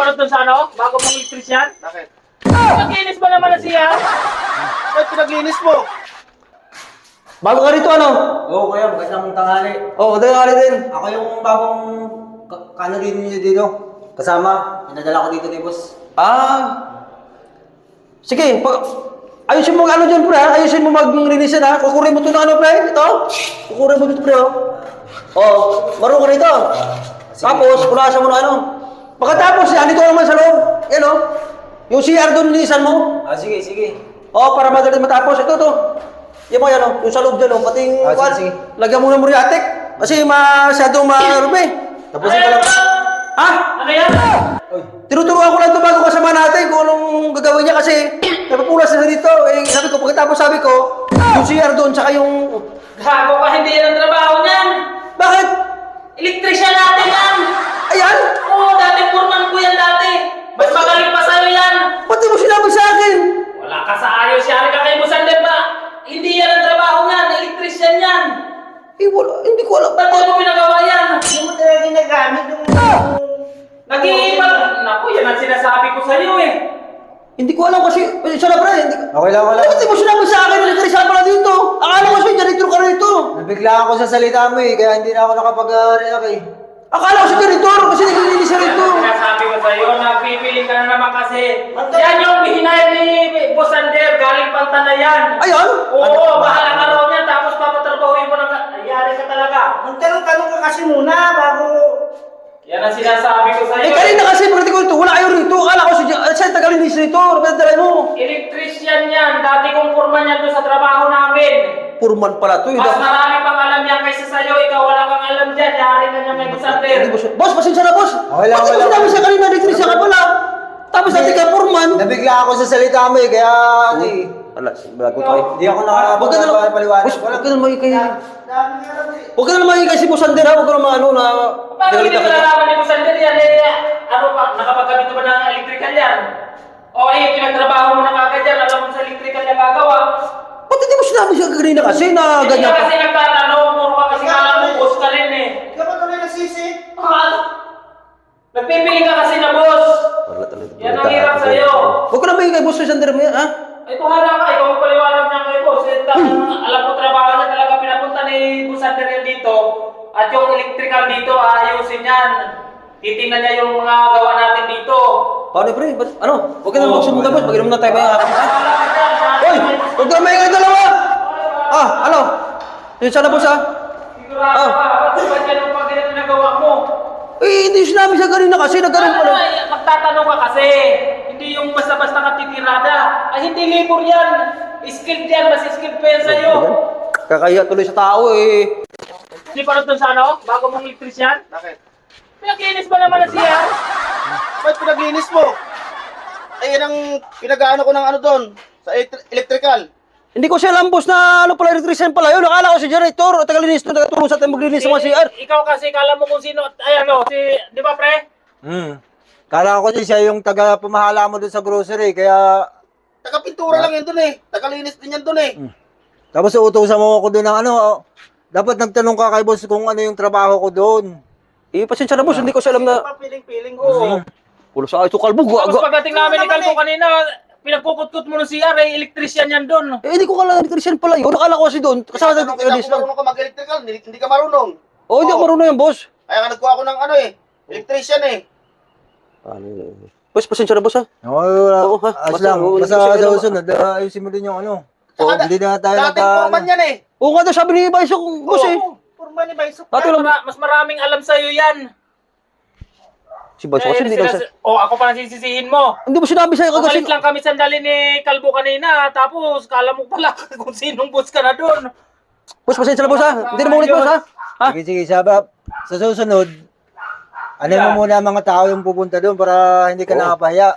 parang doon sa ano? Bago mong electrician? Bakit? Naglinis ba naman na siya? Ba't pinaglinis mo? Bago ka rito, ano? Oo, kuya, magandang tanghali. Oo, tayo din. Ako yung bagong kanalin niyo dito. Kasama, pinadala ko dito ni boss. Sige, ayusin mo ano dyan, pre, ha? Ayusin mo mag-release ha? Kukurin mo ito ng ano, pre? Ito? Kukurin mo dito, pre, oh. Oo, marunong ka rito. Tapos, pulasan mo na ano. Pagkatapos, andito ka naman sa loob. Yan, oh. Yung CR doon, linisan mo. Sige, sige. Oo, para madali matapos. Ito. Yan mo yan, oh. Yung sa loob dyan, oh. Pati yung, sige. lagyan mo ng muriatic. Kasi masyadong marumi. Tapusin ko lang. Ha? Ano yan? Tinuturuan ko lang ito bago kasama natin kung anong gagawin niya kasi napapulas na dito. Eh, sabi ko, pagkatapos sabi ko, yung CR doon, tsaka yung... Gago ka, hindi yan ang trabaho niyan. Bakit? Electrician natin yan. Ayan! Oo, dati purman ko yan dati. Mas magaling pa sa'yo yan. Ba't di mo sinabi sa akin? Wala ka sa ayos, yari ka kay Busander ba? Hindi yan ang trabaho niyan, electrician yan. Eh, wala. Hindi ko alam. Ba't mo pinagawa yan? Hindi mo talaga ginagamit yung... Nag-iiba. Naku, yan ang sinasabi ko sa'yo eh. Hindi ko alam kasi... Siya na, pre. Hindi... Okay lang, wala. Ba't di mo sinabi sa akin? Nagkarisan pala dito. Akala ko siya, janitor ka rito. Nabigla ako sa salita mo eh, kaya hindi na ako nakapag-react eh. Akala ko siya janitor kasi naglilinis siya rito. Sinasabi ko sa'yo, nagpipili ka na naman kasi. Yan yung hinayad ni Busander, galing Pantana yan. Ayan? Oo, bahala ka raw niyan, tapos papatrabahuin mo ng... Yari ka talaga. Magtanong-tanong ka kasi muna bago... Yan ang sinasabi ko sa'yo. Eh, kanina kasi pagdating ko rito, wala kayo rito. Akala ko siya tagalinis rito. Ano ba dalay mo? Electrician yan, dati kong purman yan doon sa trabaho namin. Purman pala to. Mas marami pang alam yan kaysa sa'yo, ikaw wala kang alam dyan, yari ka niya kay Busander. Boss, pasensya na, boss. Okay lang, Ba't di mo wala. sinabi sa kanina, electrician ka pala? Tapos dati ka purman. Nabigla ako sa salita mo eh, kaya ano eh. Wala, bago tayo. Hindi ako Huwag ka na lang, nakapagpaliwanag. boss, huwag ka na lang kay... Dami nga lang eh. Huwag ka na lang makikay si Busander, ha? Huwag ka naman ano na... Paano hindi ko nalaman ni Busander yan ano pa, nakapagkamit ka ba ng electrical yan? O pinagtrabaho mo na kagad yan, alam mo sa electrical yan gagawa. Ba't hindi mo sinabi siya kanina kasi na Hindi ganyan ka ka? kasi nagtatanong, puro ka kasi kala mo, boss ka rin eh. Ikaw ba tuloy nagsisi? Nagpipili ka kasi na boss. Wala talaga. Yan ang hirap sa'yo. Huwag ka na makikay boss Busander mo yan, ha? Ay, tuhala ka, ikaw ang paliwanag niya kay boss. Alam ko trabaho niya talaga pinapunta ni Busander yan dito. At yung electrical dito, ayusin yan. Titingnan niya yung mga gawa natin dito. Paano, pre? Ano? Huwag ka na magsumunta, boss. Pag-inom na tayo may hapon, ha? Wala ka dyan, Hoy! Huwag ka na makikay dalawa! Ano? Yun sana, boss, ha? sigurado ka. Ba't yan ang pag-inan na gawa mo? Eh, hindi sinabi siya kanina kasi nagkaroon pala. Magtatanong ka kasi. Hindi yung basta-basta katitirada. Ay, hindi labor yan. Skilled yan. Mas skilled pa yan sa'yo. Kakaya tuloy sa tao, eh. Hindi pa rin doon sa ano? Bago mong electrician? Bakit? Pinaglinis ba naman na siya? Ba't pinaglinis mo? Ay, yan ang pinag-ano ko ng ano doon. Sa electrical. Hindi ko siya alam, boss, na ano pala, electrician pala yun. Nakala ko si janitor o tagalinis na tagatulong sa atin maglinis sa mga CR. Ikaw kasi kala mo kung sino. Ay ano, di ba pre? Kala ko kasi siya yung taga-pumahala mo doon sa grocery, kaya... Taga-pintura lang yan doon eh. Taga-linis din yan doon eh. Tapos uutusan mo ako doon ng ano, dapat nagtanong ka kay boss kung ano yung trabaho ko doon. Eh, pasensya na, boss, hindi ko siya alam na... Piling-piling ko. Pulo sa ito, kalbo. Tapos pagdating namin ni Kalbo kanina, pinagkukutkut mo ng CR, eh, electrician yan doon. Eh, hindi ko kala electrician pala yun. Nakala ko kasi doon. Kasama sa tagalinis lang. Marunong ka mag-electrical, hindi ka marunong. Oo, hindi ako marunong yan, boss. Kaya ka nagkuha ako ng ano eh. Electrician eh. Boss, pasensya na, boss, ha? Oo, Oo, ha? ayos lang. Basta- Basta sa susunod, ayusin mo din yung ano. Hindi na tayo Dating purman yan eh. Oo nga daw, sabi ni Baiso, boss, eh. Purman ni Baisok. Dati lang, Mas maraming alam sa'yo yan. si Baiso kasi hindi lang sa... Ako pa nasisisihin mo. Hindi mo sinabi sa'yo kasi... Umalis lang kami sandali ni Kalbo kanina, tapos kala mo pala kung sinong boss ka na doon. Boss, pasensya na, boss, ha? Hindi na maulit, boss, ha? Ha? Sige, sa susunod, ano mo muna ang mga tao yung pupunta doon para hindi ka nakapahiya.